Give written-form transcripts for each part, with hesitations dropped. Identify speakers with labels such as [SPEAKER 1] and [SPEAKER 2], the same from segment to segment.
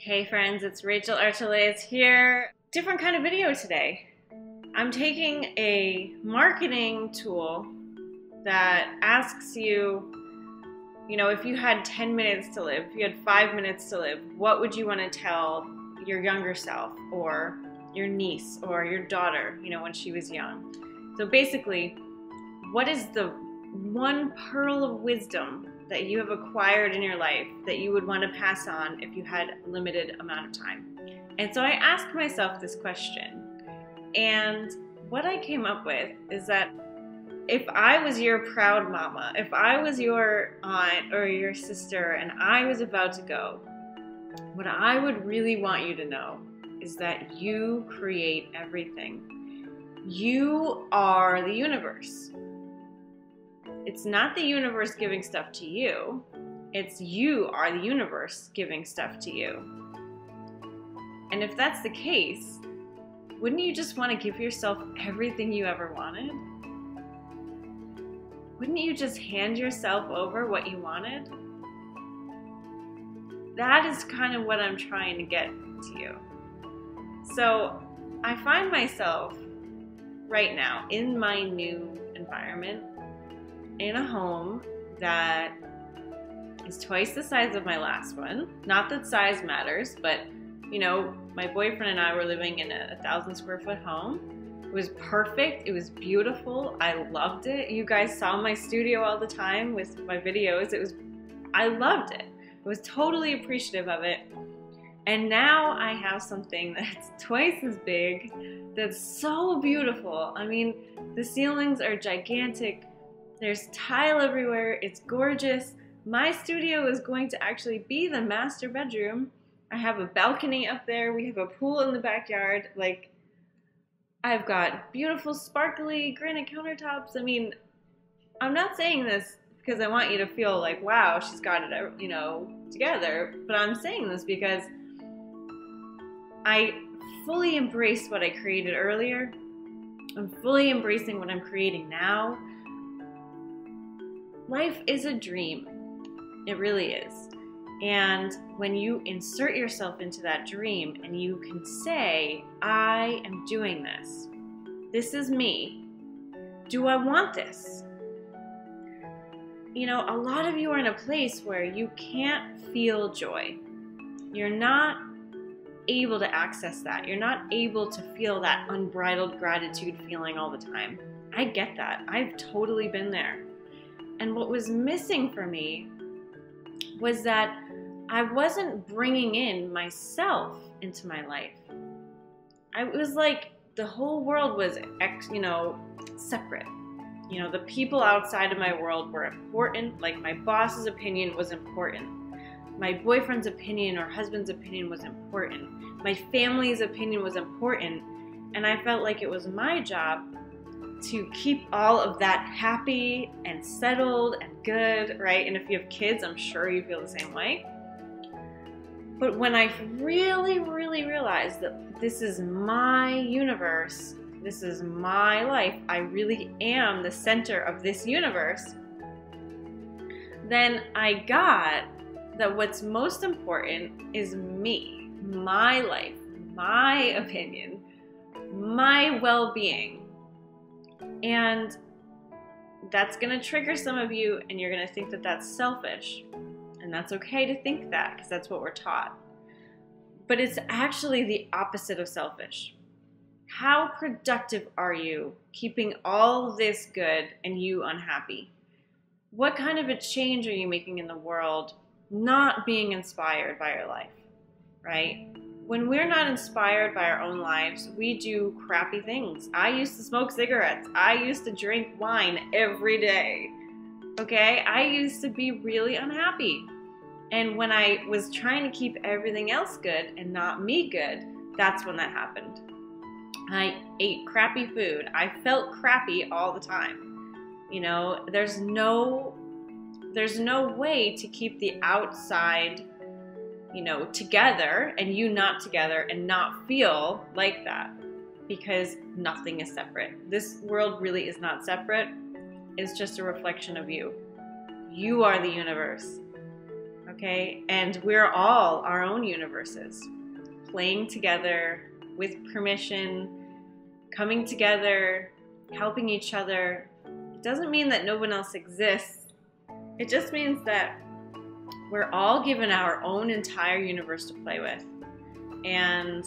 [SPEAKER 1] Hey friends, it's Rachel Archelaus here. Different kind of video today. I'm taking a marketing tool that asks you, if you had 10 minutes to live, if you had 5 minutes to live, what would you want to tell your younger self or your niece or your daughter, when she was young? So basically, what is the one pearl of wisdom that you have acquired in your life that you would want to pass on if you had a limited amount of time? And so I asked myself this question, and what I came up with is that if I was your proud mama, if I was your aunt or your sister and I was about to go, what I would really want you to know is that you create everything. You are the universe. It's not the universe giving stuff to you. It's you are the universe giving stuff to you. And if that's the case, wouldn't you just want to give yourself everything you ever wanted? Wouldn't you just hand yourself over what you wanted? That is kind of what I'm trying to get to you. So I find myself right now in my new environment, in a home that is twice the size of my last one. Not that size matters, but my boyfriend and I were living in a 1,000 square foot home. It was perfect. It was beautiful. I loved it. You guys saw my studio all the time with my videos. I loved it. I was totally appreciative of it. And now I have something that's twice as big, that's so beautiful. I mean, the ceilings are gigantic. There's tile everywhere. It's gorgeous. My studio is going to actually be the master bedroom. I have a balcony up there. We have a pool in the backyard. I've got beautiful, sparkly granite countertops. I mean, I'm not saying this because I want you to feel like, wow, she's got it, together. But I'm saying this because I fully embraced what I created earlier. I'm fully embracing what I'm creating now. Life is a dream. It really is. And when you insert yourself into that dream and you can say, I am doing this. This is me. Do I want this? A lot of you are in a place where you can't feel joy. You're not able to access that. You're not able to feel that unbridled gratitude feeling all the time. I get that. I've totally been there. And what was missing for me was that I wasn't bringing in myself into my life. It was like the whole world was, separate. The people outside of my world were important. Like my boss's opinion was important. My boyfriend's opinion or husband's opinion was important. My family's opinion was important. And I felt like it was my job to keep all of that happy and settled and good, right? And if you have kids, I'm sure you feel the same way. But when I really, really realized that this is my universe, this is my life, I really am the center of this universe, then I got that what's most important is me, my life, my opinion, my well-being. And that's going to trigger some of you, and you're going to think that that's selfish. And that's okay to think that, because that's what we're taught. But it's actually the opposite of selfish. How productive are you keeping all this good and you unhappy? What kind of a change are you making in the world not being inspired by your life, right? When we're not inspired by our own lives, we do crappy things. I used to smoke cigarettes. I used to drink wine every day. Okay? I used to be really unhappy. And when I was trying to keep everything else good and not me good, that's when that happened. I ate crappy food. I felt crappy all the time. There's no way to keep the outside together and you not together and not feel like that, because nothing is separate. This world really is not separate. It's just a reflection of you. You are the universe. okay? And we're all our own universes, playing together with permission, coming together, helping each other. It doesn't mean that no one else exists. It just means that we're all given our own entire universe to play with. And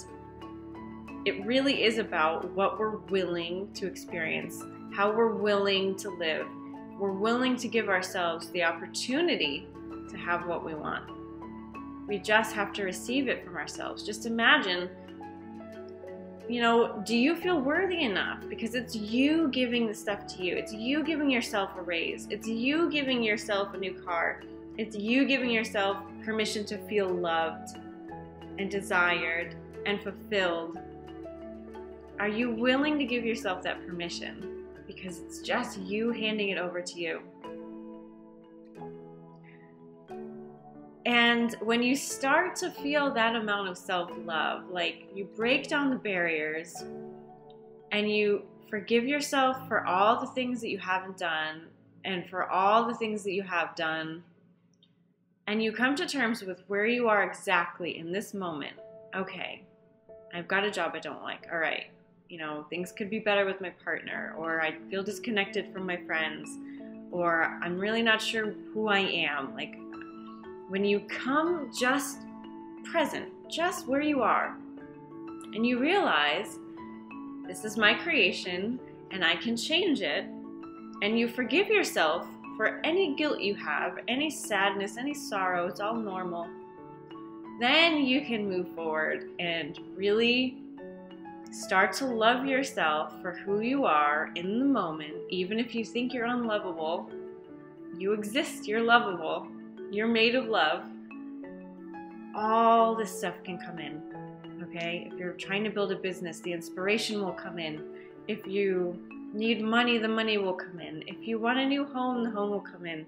[SPEAKER 1] it really is about what we're willing to experience, how we're willing to live. We're willing to give ourselves the opportunity to have what we want. We just have to receive it from ourselves. Just imagine, do you feel worthy enough? Because it's you giving the stuff to you. It's you giving yourself a raise. It's you giving yourself a new car. It's you giving yourself permission to feel loved and desired and fulfilled. Are you willing to give yourself that permission? Because it's just you handing it over to you. And when you start to feel that amount of self-love, like you break down the barriers and you forgive yourself for all the things that you haven't done and for all the things that you have done, and you come to terms with where you are exactly in this moment. Okay, I've got a job I don't like. All right, things could be better with my partner, or I feel disconnected from my friends, or I'm really not sure who I am. Like, when you come just present, just where you are, and you realize this is my creation and I can change it, and you forgive yourself for any guilt you have, any sadness, any sorrow, it's all normal, then you can move forward and really start to love yourself for who you are in the moment. Even if you think you're unlovable, you exist, you're lovable. You're made of love. All this stuff can come in, okay? If you're trying to build a business, the inspiration will come in. If you need money, the money will come in. If you want a new home, the home will come in.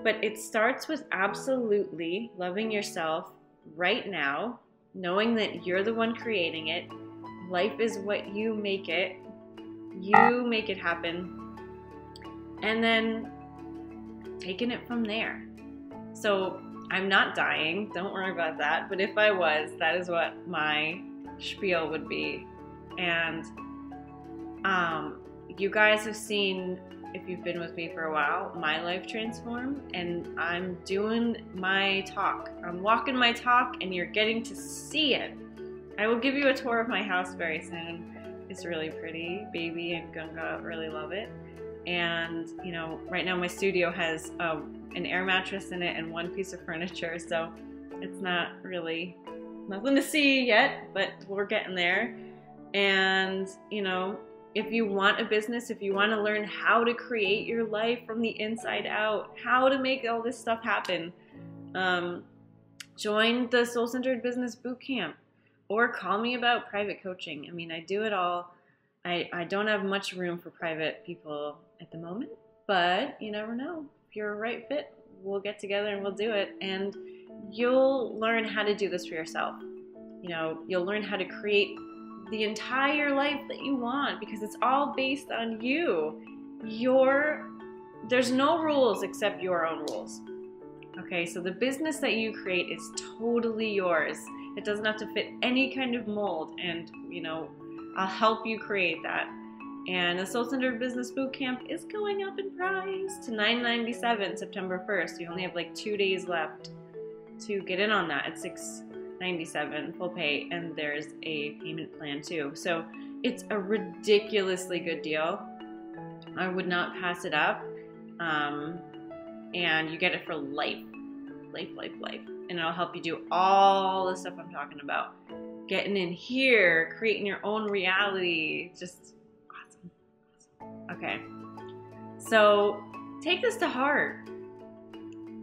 [SPEAKER 1] But it starts with absolutely loving yourself right now, knowing that you're the one creating it. Life is what you make it. You make it happen. And then taking it from there. So I'm not dying, don't worry about that, but if I was, that is what my spiel would be. And you guys have seen, if you've been with me for a while, my life transform, and I'm doing my talk. I'm walking my talk, and you're getting to see it. I will give you a tour of my house very soon. It's really pretty. Baby and Gunga really love it. And, right now my studio has an air mattress in it and one piece of furniture, so it's not really nothing to see yet, but we're getting there. And, if you want a business, if you want to learn how to create your life from the inside out, how to make all this stuff happen, join the Soul-Centered Business Bootcamp or call me about private coaching. I mean, I do it all. I don't have much room for private people at the moment, but you never know. If you're a right fit, we'll get together and we'll do it. And you'll learn how to do this for yourself. You'll learn how to create the entire life that you want, because it's all based on you. There's no rules except your own rules. Okay, so the business that you create is totally yours. It doesn't have to fit any kind of mold, and I'll help you create that. And the Soul-Centered Business Bootcamp is going up in price to $9.97 September 1st. You only have like 2 days left to get in on that. It's $6.97 full pay, and there's a payment plan too. So it's a ridiculously good deal. I would not pass it up. And you get it for life. Life. And it'll help you do all the stuff I'm talking about. Getting in here, creating your own reality. Just awesome. Okay. So take this to heart.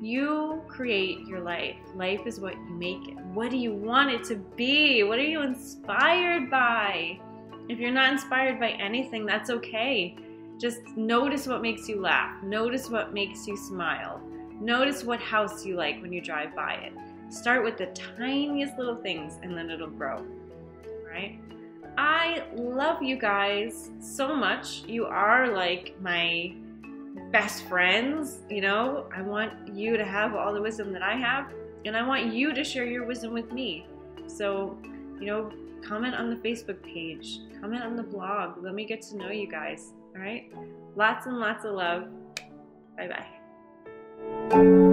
[SPEAKER 1] You create your life. Life is what you make it. What do you want it to be? What are you inspired by? If you're not inspired by anything, that's okay. Just notice what makes you laugh. Notice what makes you smile. Notice what house you like when you drive by it. Start with the tiniest little things, and then it'll grow, right? I love you guys so much. You are like my best friends, I want you to have all the wisdom that I have. And I want you to share your wisdom with me. So, comment on the Facebook page, comment on the blog. Let me get to know you guys. All right? Lots and lots of love. Bye-bye.